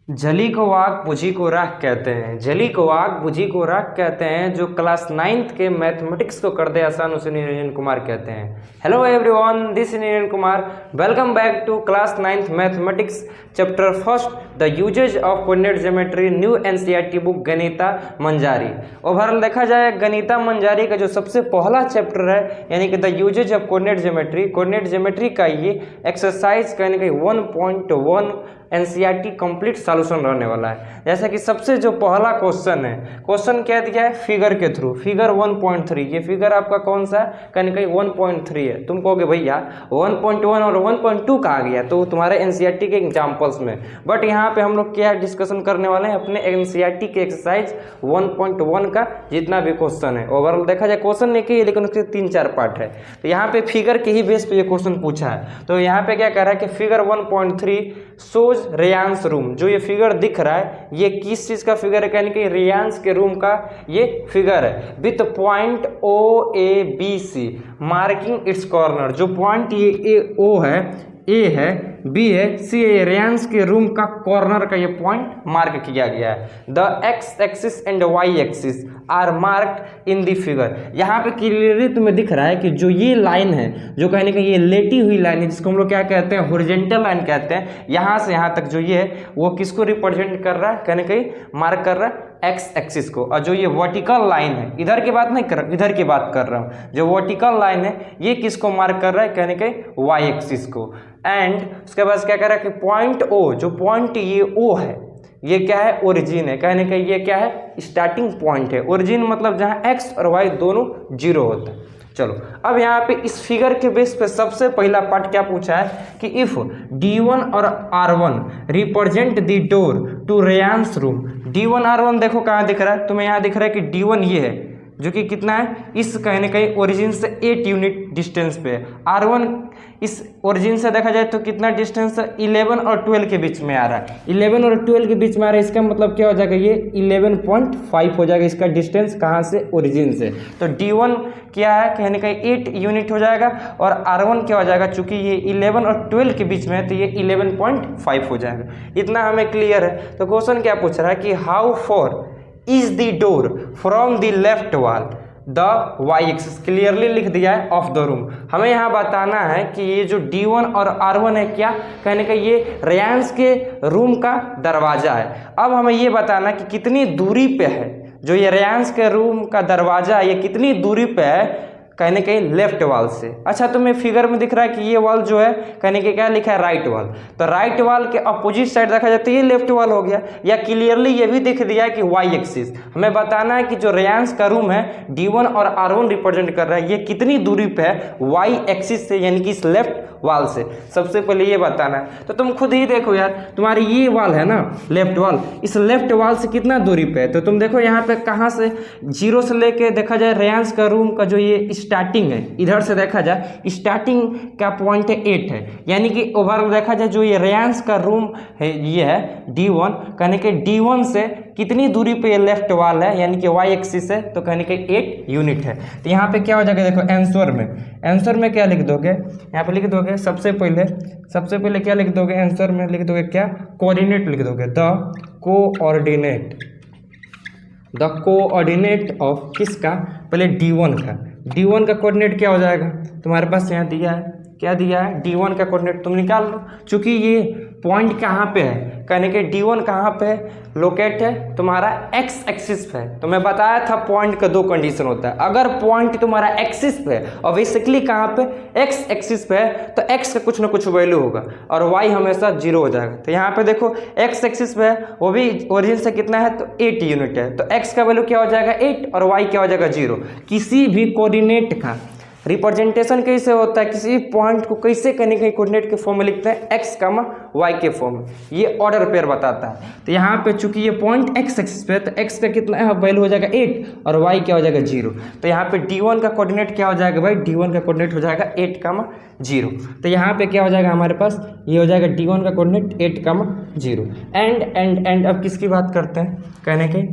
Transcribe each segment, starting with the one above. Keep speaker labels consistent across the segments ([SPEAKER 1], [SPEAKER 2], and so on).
[SPEAKER 1] जली को आग बुझी को राख कहते हैं। जली को आग बुझी को राख कहते हैं। जो क्लास 9th के मैथमेटिक्स को कर दे आसान उसे निरंजन कुमार कहते हैं। Hello everyone, this is Niranjan Kumar. Welcome back to class 9th mathematics chapter first, the uses of coordinate geometry, new NCERT book Ganita Manjari. Overall देखा जाए गणिता मंजारी का जो सबसे पहला चैप्टर है यानी कि the uses of coordinate geometry का ये एक्सरसाइज कहने का 1.1 एनसीईआरटी कंप्लीट सॉल्यूशन रहने वाला है। जैसा कि सबसे जो पहला क्वेश्चन है, क्वेश्चन क्या दिया है फिगर के थ्रू, फिगर 1.3। ये फिगर आपका कौन सा है, कहीं कहीं 1.3 है। तुम कहोगे भैया 1.1 और 1.2 कहाँ गया, तो तुम्हारे एनसीईआरटी के एग्जाम्पल्स में। बट यहाँ पे हम लोग क्या डिस्कशन करने वाले हैं अपने एनसीईआरटी के एक्सरसाइज 1.1 का जितना भी क्वेश्चन है। ओवरऑल देखा जाए क्वेश्चन नहीं कि लेकिन उसके 3-4 पार्ट है। तो यहाँ पे फिगर के ही बेस पे ये क्वेश्चन पूछा है। तो यहाँ पे क्या कह रहा है कि फिगर 1.3 शोज रेयांस रूम। जो ये फिगर दिख रहा है ये किस चीज का फिगर है, यानी कि रेयांस के रूम का ये फिगर है with point O A B C marking its corner. जो पॉइंट ये ओ है, ए है, बी है, सी है, रेयांस के रूम का कॉर्नर का ये पॉइंट मार्क किया गया है। The X axis and Y axis are marked in the figure. यहाँ पे क्लियरली तुम्हें दिख रहा है कि जो ये लाइन है, जो कहने का ये लेटी हुई लाइन है, जिसको हम लोग क्या कहते हैं, हॉरिजॉन्टल लाइन कहते हैं। यहाँ से यहाँ तक जो ये है वो किसको रिप्रेजेंट कर रहा है, कहने कहीं मार्क कर रहा है एक्स एक्सिस को। और जो ये वर्टिकल लाइन है, इधर की बात नहीं कर रहा, इधर की बात कर रहा हूँ, जो वर्टिकल लाइन है ये किसको मार्क कर रहा है, कहने कहीं वाई एक्सिस को। एंड उसके बाद क्या कर रहा है कि पॉइंट ओ, जो पॉइंट ये ओ है ये क्या है, ओरिजिन है, कहने का ये क्या है, स्टार्टिंग पॉइंट है। ओरिजिन मतलब जहाँ एक्स और वाई दोनों जीरो होता है। चलो अब यहाँ पे इस फिगर के बेस पे सबसे पहला पार्ट क्या पूछा है कि इफ D1 और R1 represent the door to Reyansh's room. D1 R1 देखो कहाँ दिख रहा है तुम्हें, यहाँ दिख रहा है कि D1 ये है जो कि कितना है, इस कहने कहीं ओरिजिन से 8 यूनिट डिस्टेंस पे है। R1 इस ओरिजिन से देखा जाए तो कितना डिस्टेंस है, 11 और 12 के बीच में आ रहा है। 11 और 12 के बीच में आ रहा है, इसका मतलब क्या हो जाएगा, ये 11.5 हो जाएगा इसका डिस्टेंस कहाँ से, ओरिजिन से। तो D1 क्या है, कहने का 8 यूनिट हो जाएगा और R1 क्या हो जाएगा, चूंकि ये 11 और 12 के बीच में है तो ये 11.5 हो जाएगा। इतना हमें क्लियर है। तो क्वेश्चन क्या पूछ रहा है कि how far is the door from the left wall the Y axis. Clearly लिख दिया है ऑफ द रूम। हमें यहाँ बताना है कि ये जो D1 और R1 है क्या, कहने का ये रेयांस के रूम का दरवाजा है। अब हमें ये बताना कि कितनी दूरी पे है जो ये रेयांस के रूम का दरवाजा है, ये कितनी दूरी पे है, कहने कहीं लेफ्ट वॉल से। अच्छा तुम्हें फिगर में दिख रहा है कि ये वॉल जो है कहने के क्या लिखा है, राइट वॉल। तो राइट वॉल के अपोजिट साइड देखा जाए तो ये लेफ्ट वॉल हो गया। या क्लियरली ये भी दिख दिया है कि वाई एक्सिस। हमें बताना है कि जो रेयांस का रूम है D1 और R1 रिप्रेजेंट कर रहा है, ये कितनी दूरी पे है वाई एक्सिस से, यानी कि इस लेफ्ट वॉल से। सबसे पहले ये बताना है। तो तुम खुद ही देखो यार, तुम्हारी ये वॉल है ना लेफ्ट वॉल, इस लेफ्ट वॉल से कितना दूरी पे है। तो तुम देखो यहाँ पे कहाँ से, 0 से लेके देखा जाए रेयांस का रूम का जो ये स्टार्टिंग है, इधर से देखा जाए स्टार्टिंग का पॉइंट है 8 है, यानी कि ओवरऑल देखा जाए जो ये रेयांस का रूम है ये है D1, कहने के D1 से कितनी दूरी पे ये लेफ्ट वॉल है, यानी कि वाई एक्सिस है, तो कहने के 8 यूनिट है। तो यहाँ पे क्या हो जाएगा, देखो आंसर में क्या लिख दोगे, यहाँ पे लिख दोगे सबसे पहले क्या लिख दोगे, आंसर में लिख दोगे क्या, कोऑर्डिनेट लिख दोगे, द कोऑर्डिनेट ऑफ किसका, पहले D1 का कोऑर्डिनेट क्या हो जाएगा, तुम्हारे पास यहाँ दिया है, क्या दिया है, D1 का कोऑर्डिनेट तुम निकाल लो। चूंकि ये पॉइंट कहाँ पे है, कहने के D1 कहाँ पे लोकेट है, तुम्हारा एक्स एक्सिस पे है। तो मैं बताया था पॉइंट का 2 कंडीशन होता है। अगर पॉइंट तुम्हारा एक्सिस पे है और बेसिकली कहाँ पे, एक्स एक्सिस पे है, तो एक्स का कुछ ना कुछ वैल्यू होगा और वाई हमेशा 0 हो जाएगा। तो यहाँ पे देखो एक्स एक्सिस पे है, वो भी ओरिजिन से कितना है, तो 8 यूनिट है। तो एक्स का वैल्यू क्या हो जाएगा 8 और वाई क्या हो जाएगा 0। किसी भी कोऑर्डिनेट का रिप्रेजेंटेशन कैसे होता है, किसी पॉइंट को कैसे कहने के कोऑर्डिनेट के फॉर्म में लिखते हैं, एक्स कामा वाई के फॉर्म में। ये ऑर्डर पेयर बताता है। तो यहाँ पे चूंकि ये पॉइंट एक्स एक्सिस पे है तो एक्स का कितना है वैल्यू हो जाएगा 8 और वाई क्या हो जाएगा 0। तो यहाँ पे D1 का कोऑर्डिनेट क्या हो जाएगा भाई, D1 का कोऑर्डिनेट हो जाएगा 8, 0। तो यहाँ पे क्या हो जाएगा हमारे पास, ये हो जाएगा D1 का कोऑर्डिनेट 8, 0। एंड अब किसकी बात करते हैं, कहने के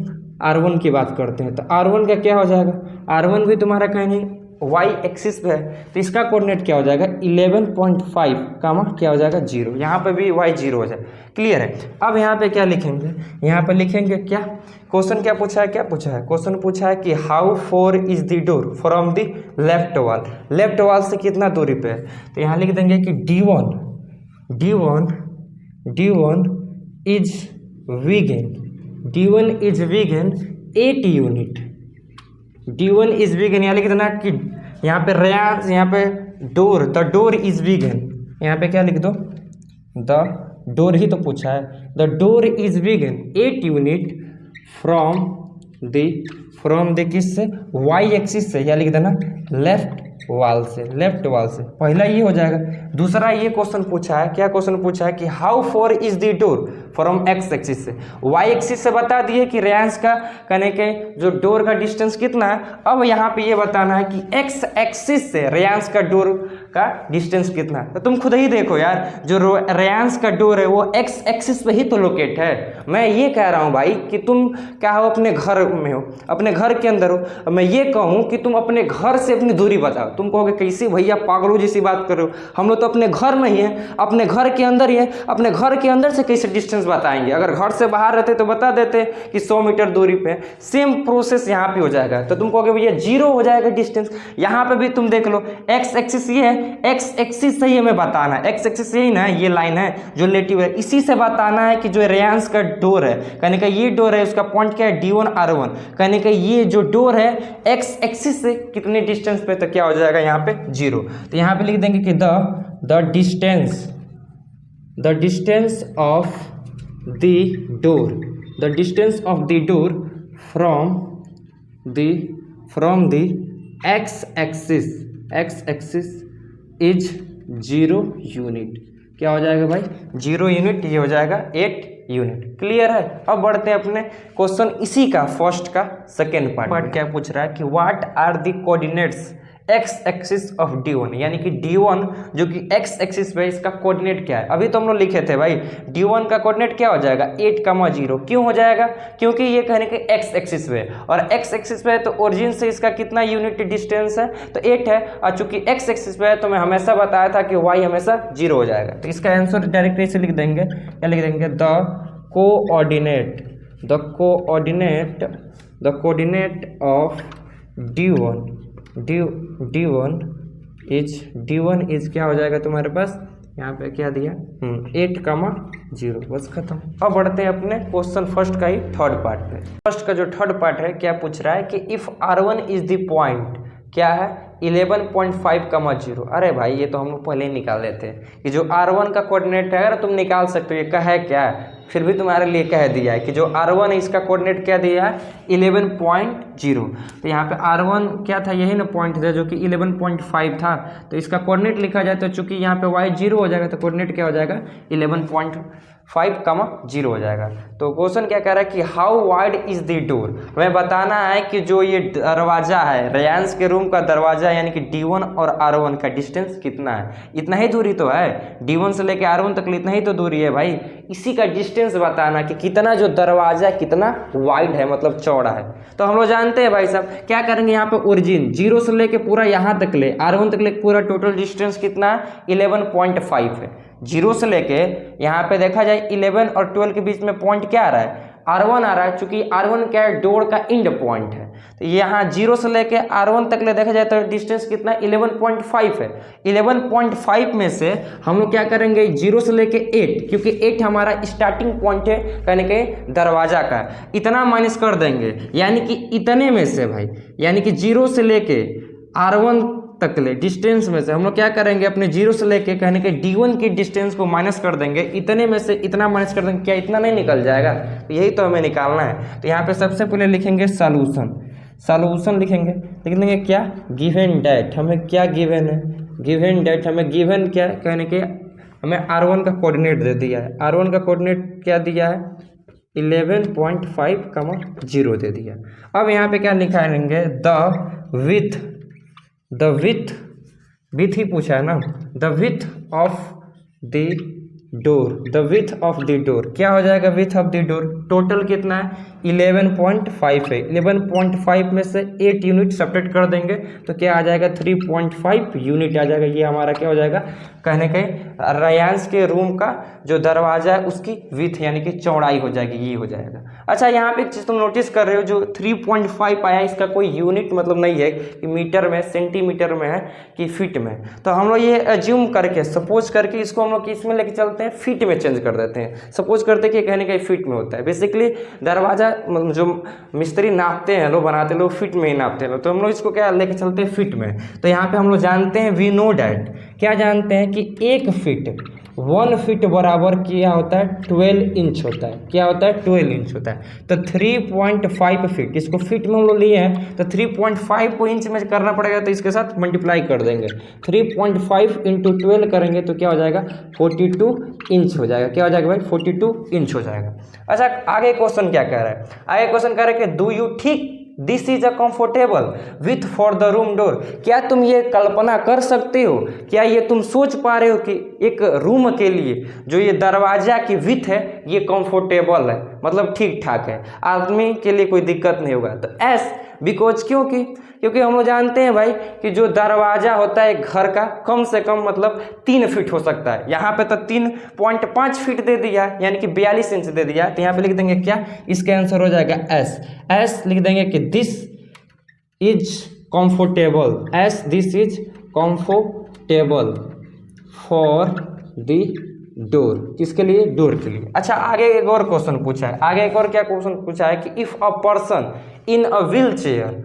[SPEAKER 1] R1 की बात करते हैं। तो R1 का क्या हो जाएगा, R1 भी तुम्हारा कहने वाई एक्सिस पे है तो इसका कोऑर्डिनेट क्या हो जाएगा 11.5 कामा क्या हो जाएगा 0, यहाँ पे भी वाई 0 हो जाए। क्लियर है। अब यहाँ पे क्या लिखेंगे, यहाँ पे लिखेंगे क्या, क्वेश्चन क्या पूछा है, क्या पूछा है, क्वेश्चन पूछा है कि how four is the door from the left wall, left wall से कितना दूरी पे है। तो यहाँ लिख देंगे कि D1 is vegan 8 unit. D1 is vegan, यहाँ लिख देना कि यहाँ पे रेंज, यहाँ पे door, the door is vegan, यहाँ पे क्या लिख दो, द डोर ही तो पूछा है, the door is vegan 8 unit from the किस से, वाई एक्सिस से, या लिख देना लेफ्ट वॉल से, लेफ्ट वॉल से। पहला ये हो जाएगा। दूसरा ये क्वेश्चन पूछा है, क्या क्वेश्चन पूछा है कि how four is the door from x axis से, वाई एक्सिस से बता दिए कि रेंज का कहने के जो डोर का डिस्टेंस कितना है। अब यहाँ पे ये बताना है कि एक्स एक्सिस से रेंज का डोर का डिस्टेंस कितना है। तो तुम खुद ही देखो यार, जो रेंज का डोर है वो एक्स एक्सिस पे ही तो लोकेट है। मैं ये कह रहा हूँ भाई कि तुम क्या हो, अपने घर में हो, अपने घर के अंदर हो। मैं ये कहूँ कि तुम अपने घर से अपनी दूरी बताओ। तुम कहोगे कैसी भैया पागलों जैसी बात कर रहे हो, हम लोग तो अपने घर में ही हैं, अपने घर के अंदर ही है, अपने घर के अंदर से कैसे डिस्टेंस बताएंगे। अगर घर से बाहर रहते तो बता देते कि 100 मीटर दूरी पे। सेम प्रोसेस यहाँ पे हो जाएगा। तो तुम कहोगे भैया 0 हो जाएगा डिस्टेंस। यहाँ पे भी तुम देख लो, एक्स एक्सिस ये है, एक्स एक्सिस से ही हमें बताना है, एक्स एक्सिस यही ना, ये लाइन है जो रिलेटिव है, इसी से बताना है कि जो रेंज का डोर है, कहने का ये डोर है, उसका पॉइंट क्या है D1 R1, कहने का ये जो डोर है एक्स एक्सिस से कितने डिस्टेंस पे, तो क्या हो जाएगा यहाँ पे 0। तो यहाँ पे लिख देंगे कि the distance of the door from the X axis is 0 unit. क्या हो जाएगा भाई 0 यूनिट, ये हो जाएगा 8 यूनिट। क्लियर है। अब बढ़ते हैं अपने क्वेश्चन इसी का फर्स्ट का सेकेंड पार्ट। क्या पूछ रहा है कि what are the coordinates X axis of D1, यानी कि D1 जो कि एक्स एक्सिस पे, इसका कोऑर्डिनेट क्या है। अभी तो हम लोग लिखे थे भाई D1 का कोऑर्डिनेट क्या हो जाएगा 8,0। क्यों हो जाएगा, क्योंकि ये कहने के एक्स एक्सिस पे, और एक्स एक्सिस पे है तो ओरिजिन से इसका कितना यूनिट डिस्टेंस है, तो 8 है। और चूंकि एक्स एक्सिस पे है तो मैं हमेशा बताया था कि वाई हमेशा 0 हो जाएगा। तो इसका आंसर डायरेक्ट ऐसे लिख देंगे, क्या लिख देंगे, the coordinate of D1 is क्या हो जाएगा तुम्हारे पास, यहाँ पे क्या दिया 8,0, बस खत्म। अब बढ़ते हैं अपने क्वेश्चन फर्स्ट का ही थर्ड पार्ट पे। फर्स्ट का जो थर्ड पार्ट है, क्या पूछ रहा है कि if R1 is the point, क्या है 11.5,0। अरे भाई ये तो हम लोग पहले ही निकाल लेते हैं कि जो R1 का कोऑर्डिनेट है, अगर तुम निकाल सकते हो, ये कहे क्या है, फिर भी तुम्हारे लिए कह दिया है कि जो R1 है इसका कोऑर्डिनेट क्या दिया है 11.0। तो यहाँ पे R1 क्या था, यही ना पॉइंट था जो कि 11.5 था। तो इसका कोऑर्डिनेट लिखा जाए तो चूंकि यहाँ पे y 0 हो जाएगा तो कोऑर्डिनेट क्या हो जाएगा 11.5, 0 हो जाएगा। तो क्वेश्चन क्या कह रहा है कि how wide is the door, हमें बताना है कि जो ये दरवाजा है, रेयांश के रूम का दरवाजा, यानी कि D1 और R1 का डिस्टेंस कितना है। इतना ही दूरी तो है, D1 से लेके R1 तक इतना ही तो दूरी है भाई। इसी का डिस्टेंस बताना कि कितना जो दरवाजा कितना वाइड है, मतलब चौड़ा है। तो हम लोग जानते हैं भाई साहब, क्या करेंगे यहाँ पे ओरिजिन 0 से लेके पूरा यहाँ तक ले, R1 तक ले पूरा टोटल डिस्टेंस कितना है 11.5 है। 0 से लेके यहाँ पे देखा जाए 11 और 12 के बीच में पॉइंट क्या आ रहा है, R1 आ रहा है, चूंकि R1 क्या है, डोर का इंड पॉइंट है। तो यहाँ 0 से लेके R1 तक ले देखा जाए तो डिस्टेंस कितना 11.5 है। 11.5 में से हम लोग क्या करेंगे 0 से लेके 8, क्योंकि 8 हमारा स्टार्टिंग पॉइंट है कहने के दरवाजा का, इतना माइनस कर देंगे, यानी कि इतने में से भाई, यानी कि 0 से लेके R1 तक ले डिस्टेंस में से हम लोग क्या करेंगे, अपने 0 से लेके कहने के D1 की डिस्टेंस को माइनस कर देंगे, इतने में से इतना माइनस कर देंगे, क्या इतना नहीं निकल जाएगा। तो यही तो हमें निकालना है। तो यहाँ पे सबसे पहले लिखेंगे सॉल्यूशन लिखेंगे, लिख देंगे क्या गिवन डेट, हमें क्या गिवन है, गिवन डेट हमें गिवन क्या कहने के, हमें R1 का कोऑर्डिनेट दे दिया है। R1 का कोऑर्डिनेट क्या दिया है 11.5, 0 दे दिया। अब यहाँ पे क्या लिखाएंगे, द विथ ही पूछा है ना, the width of the door, the width of the door, क्या हो जाएगा width of the door, total कितना है 11.5 है, 11.5 में से 8 यूनिट सब्ट्रैक्ट कर देंगे तो क्या आ जाएगा 3.5 यूनिट आ जाएगा। ये हमारा क्या हो जाएगा कहने के रेयांश के रूम का जो दरवाजा है उसकी विथ यानी कि चौड़ाई हो जाएगी, ये हो जाएगा। अच्छा यहाँ पे एक चीज़ तुम नोटिस कर रहे हो जो 3.5 आया इसका कोई यूनिट मतलब नहीं है कि मीटर में सेंटीमीटर में है कि फीट में, तो हम लोग ये एज्यूम करके सपोज करके इसको हम लोग किस में लेके चलते हैं फीट में चेंज कर देते हैं। सपोज करते हैं कि कहने का फीट में होता है, बेसिकली दरवाजा जो मिस्त्री नापते हैं लोग बनाते लोग फीट में ही नापते हैं लोग, तो हम लोग इसको क्या लेके चलते हैं फीट में। तो यहाँ पे हम लोग जानते हैं वी नो डैट, क्या जानते हैं कि 1 फीट 1 फीट बराबर क्या होता है 12 इंच होता है, क्या होता है 12 इंच होता है। तो 3.5 फीट, इसको फीट में हम लोग लिए हैं तो 3.5 को इंच में करना पड़ेगा तो इसके साथ मल्टीप्लाई कर देंगे, 3.5 इंटू 12 करेंगे तो क्या हो जाएगा 42 इंच हो जाएगा, क्या हो जाएगा भाई 42 इंच हो जाएगा। अच्छा आगे क्वेश्चन क्या कह रहा है, आगे क्वेश्चन कह रहा है कि डू यू ठीक this is a comfortable with for the room door, क्या तुम ये कल्पना कर सकते हो, क्या ये तुम सोच पा रहे हो कि एक रूम के लिए जो ये दरवाजा की विथ है ये कंफर्टेबल है, मतलब ठीक ठाक है, आदमी के लिए कोई दिक्कत नहीं होगा। तो एस बिकॉज क्योंकि हम लोग जानते हैं भाई कि जो दरवाजा होता है घर का कम से कम मतलब 3 फीट हो सकता है, यहाँ पे तो 3.5 फीट दे दिया यानी कि 42 इंच दे दिया, तो यहाँ पे लिख देंगे क्या, इसका आंसर हो जाएगा एस लिख देंगे कि this is comfortable, this is comfortable for the door, किसके लिए डोर के लिए। अच्छा आगे एक और क्वेश्चन पूछा है, आगे एक और क्या क्वेश्चन पूछा है कि if a person in a wheel chair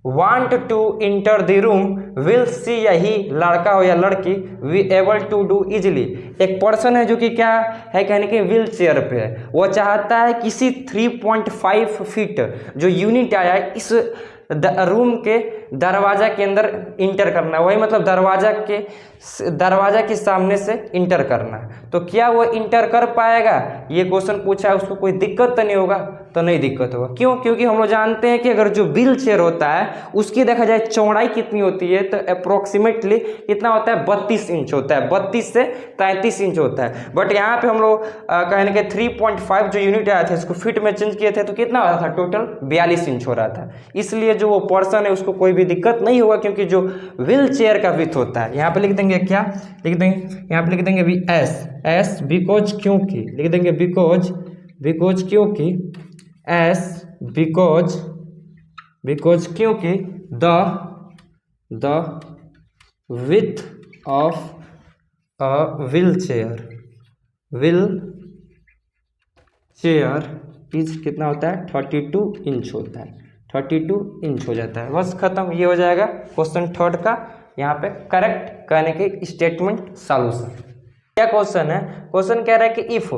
[SPEAKER 1] want to enter the room will see, यही लड़का हो या लड़की we able to do easily, एक पर्सन है जो कि क्या है कहने के व्हील चेयर पे है, वो चाहता है किसी 3.5 फीट जो यूनिट आया है इस रूम के दरवाजा के अंदर इंटर करना, वही मतलब दरवाजा के सामने से इंटर करना, तो क्या वो इंटर कर पाएगा, ये क्वेश्चन पूछा है, उसको कोई दिक्कत तो नहीं होगा, तो नहीं दिक्कत होगा। क्यों, क्योंकि हम लोग जानते हैं कि अगर जो व्हील चेयर होता है उसकी देखा जाए चौड़ाई कितनी होती है तो अप्रोक्सीमेटली कितना होता है 32 इंच होता है, 32 से 33 इंच होता है। बट यहाँ पे हम लोग कहने के 3.5 जो यूनिट आया था इसको फीट में चेंज किए थे तो कितना हो रहा था टोटल 42 इंच हो रहा था, इसलिए जो वो पर्सन है उसको कोई भी दिक्कत नहीं होगा क्योंकि जो व्हील चेयर का विथ होता है, यहाँ पे लिख देंगे क्या, लिख देंगे यहाँ पे लिख देंगे भी एस बिकॉज क्योंकि, लिख देंगे बिकॉज क्योंकि एस बिकॉज क्योंकि the width of a wheel chair is कितना होता है 32 इंच होता है, 32 इंच हो जाता है, बस खत्म, ये हो जाएगा क्वेश्चन 3 का यहाँ पे करेक्ट कहने के स्टेटमेंट सॉल्यूशन। क्या क्वेश्चन है, क्वेश्चन कह रहा है कि इफ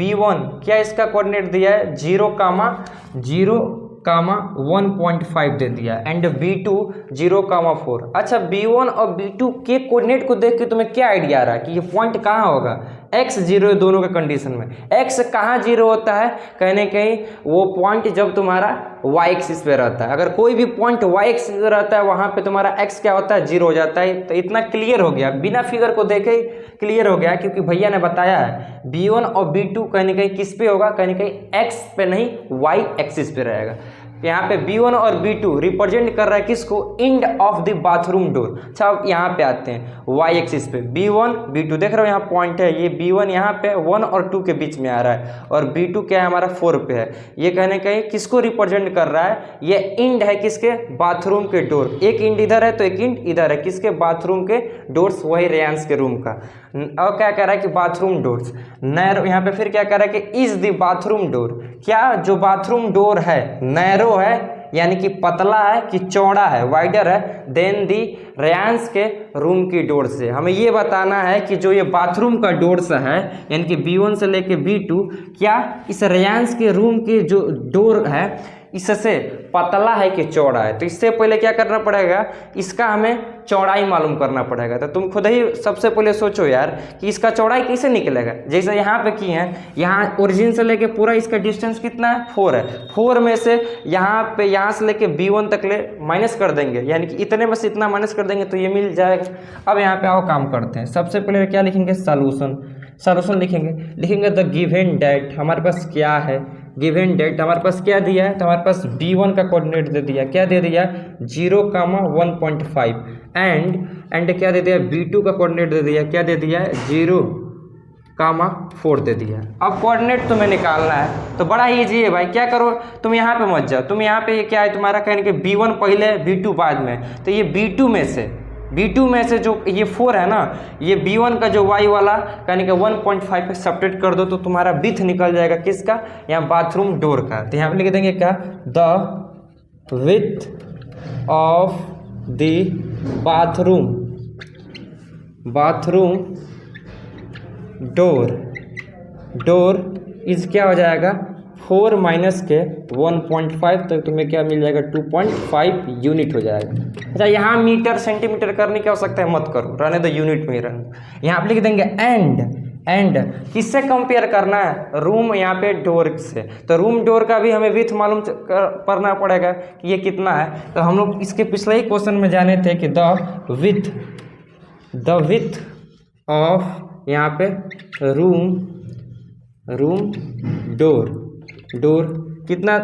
[SPEAKER 1] b1 क्या इसका कोऑर्डिनेट दिया है 0,1.5 दे दिया एंड b2 0,4। अच्छा b1 और b2 के कोऑर्डिनेट को देख के तुम्हें क्या आइडिया आ रहा है कि ये पॉइंट कहाँ होगा, x 0 दोनों के कंडीशन में, x कहाँ 0 होता है कहने कहीं वो पॉइंट जब तुम्हारा y एक्सिस पे रहता है, अगर कोई भी पॉइंट y एक्सिस पे रहता है वहाँ पे तुम्हारा x क्या होता है 0 हो जाता है। तो इतना क्लियर हो गया, बिना फिगर को देखे ही क्लियर हो गया क्योंकि भैया ने बताया है b1 और b2 कहीं कहीं किस पे होगा, कहीं कहीं x पे नहीं y एक्सिस पे रहेगा। यहाँ पे b1 और b2 रिप्रेजेंट कर रहा है किसको, end of the bathroom door. अच्छा अब यहाँ पे आते हैं y एक्सिस पे b1 b2 देख रहे हो यहाँ पॉइंट है, ये b1 यहाँ पे 1 और 2 के बीच में आ रहा है और b2 क्या है हमारा 4 पे है, ये कहने कहीं किसको रिप्रेजेंट कर रहा है, ये एंड है किसके बाथरूम के डोर, एक एंड इधर है तो एक एंड इधर है, किसके बाथरूम के डोर्स, वही रेयांश के रूम का। और क्या कह रहा है कि बाथरूम डोर्स नैरो, यहाँ पे फिर क्या कह रहा है कि इज द बाथरूम डोर, क्या जो बाथरूम डोर है नैरो है यानी कि पतला है कि चौड़ा है, वाइडर है देन दी रेयांश के रूम की डोर से। हमें ये बताना है कि जो ये बाथरूम का डोर्स है यानी कि b1 से लेके b2 क्या इस रेयांश के रूम की जो डोर है इससे पतला है कि चौड़ा है। तो इससे पहले क्या करना पड़ेगा, इसका हमें चौड़ाई मालूम करना पड़ेगा। तो तुम खुद ही सबसे पहले सोचो यार कि इसका चौड़ाई कैसे निकलेगा, जैसे यहाँ पे की है, यहाँ ओरिजिन से लेके पूरा इसका डिस्टेंस कितना है 4 है, 4 में से यहाँ से लेके b1 तक ले माइनस कर देंगे यानी कि इतने में से इतना माइनस कर देंगे तो ये मिल जाएगा। अब यहाँ पे आओ काम करते हैं, सबसे पहले क्या लिखेंगे सॉल्यूशन, सॉल्यूशन लिखेंगे द गिवन डेट हमारे पास क्या है, गिवन डेट हमारे पास क्या दिया है, तो हमारे पास B1 का कोऑर्डिनेट दे दिया, क्या दे दिया 0,1.5 एंड क्या दे दिया B2 का कोऑर्डिनेट दे दिया, क्या दे दिया 0,4 दे दिया। अब कोऑर्डिनेट तुम्हें निकालना है तो बड़ा इजी है भाई, क्या करो तुम यहाँ पे मत जाओ, तुम यहाँ पे क्या है तुम्हारा कहने के B1 पहले B2 बाद में, तो ये B2 में से जो ये 4 है ना, ये B1 का जो y वाला कहने के 1.5 पे सब्ट्रैक्ट कर दो तो तुम्हारा विथ निकल जाएगा किसका, यहाँ बाथरूम डोर का। तो यहाँ पे लिख देंगे क्या, the width of the bathroom door is क्या हो जाएगा 4 माइनस के 1.5, तो तुम्हें क्या मिल जाएगा 2.5 यूनिट हो जाएगा। अच्छा यहाँ मीटर सेंटीमीटर करने की आवश्यकता है, मत करो, रहने दो यूनिट में ही रहने। यहाँ पे लिख देंगे एंड किससे कंपेयर करना है, रूम यहाँ पे डोर से, तो रूम डोर का भी हमें विथ मालूम करना पड़ेगा कि ये कितना है। तो हम लोग इसके पिछले ही क्वेश्चन में जाने थे कि द विथ ऑफ यहाँ पे रूम डोर कितना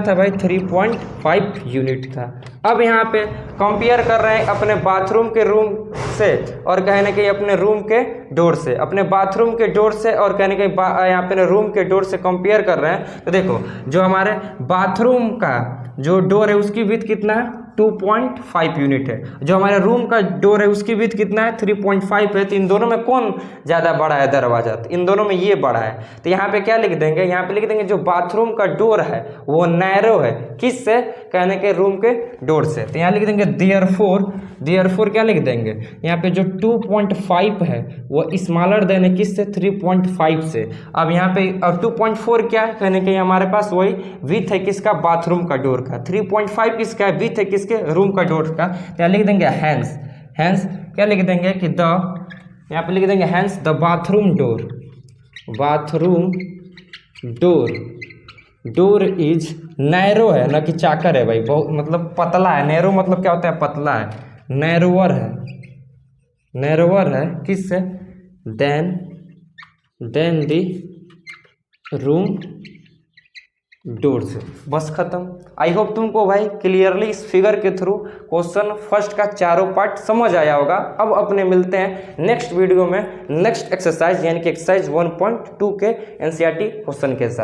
[SPEAKER 1] था भाई 3.5 यूनिट था। अब यहाँ पे कंपेयर कर रहे हैं अपने बाथरूम के रूम से और कहने के अपने रूम के डोर से, अपने बाथरूम के डोर से और कहने के यहाँ पे रूम के डोर से कंपेयर कर रहे हैं। तो देखो जो हमारे बाथरूम का जो डोर है उसकी विड्थ कितना है 2.5 यूनिट है, जो हमारे रूम का डोर है उसकी विड्थ कितना है 3.5 है। तो इन दोनों में कौन ज़्यादा बड़ा है दरवाज़ा, तो इन दोनों में ये बड़ा है। तो यहाँ पे क्या लिख देंगे, यहाँ पे लिख देंगे जो बाथरूम का डोर है वो नैरो है, किससे, कहने के रूम के डोर से। तो यहाँ लिख देंगे देयरफॉर क्या लिख देंगे, यहाँ पे जो 2.5 है वो स्मॉलर देन है किससे 3.5 से। अब यहाँ पे अब 2.4 क्या है, कहने के हमारे पास वही विथ है किसका, बाथरूम का डोर का, 3.5 किसका है, विथ है किसके, रूम का डोर का। तो यहाँ लिख देंगे हैंस क्या लिख देंगे कि यहाँ पे लिख देंगे hence the bathroom door is narrow है, ना कि चाकर है भाई, बहुत मतलब पतला है। नैरो मतलब क्या होता है, पतला है, नैरोवर है किससे, देन द रूम डोर से। बस खत्म। आई होप तुमको भाई क्लियरली इस फिगर के थ्रू क्वेश्चन फर्स्ट का चारों पार्ट समझ आया होगा। अब अपने मिलते हैं नेक्स्ट वीडियो में नेक्स्ट एक्सरसाइज यानी कि एक्सरसाइज 1.2 के NCERT क्वेश्चन के साथ।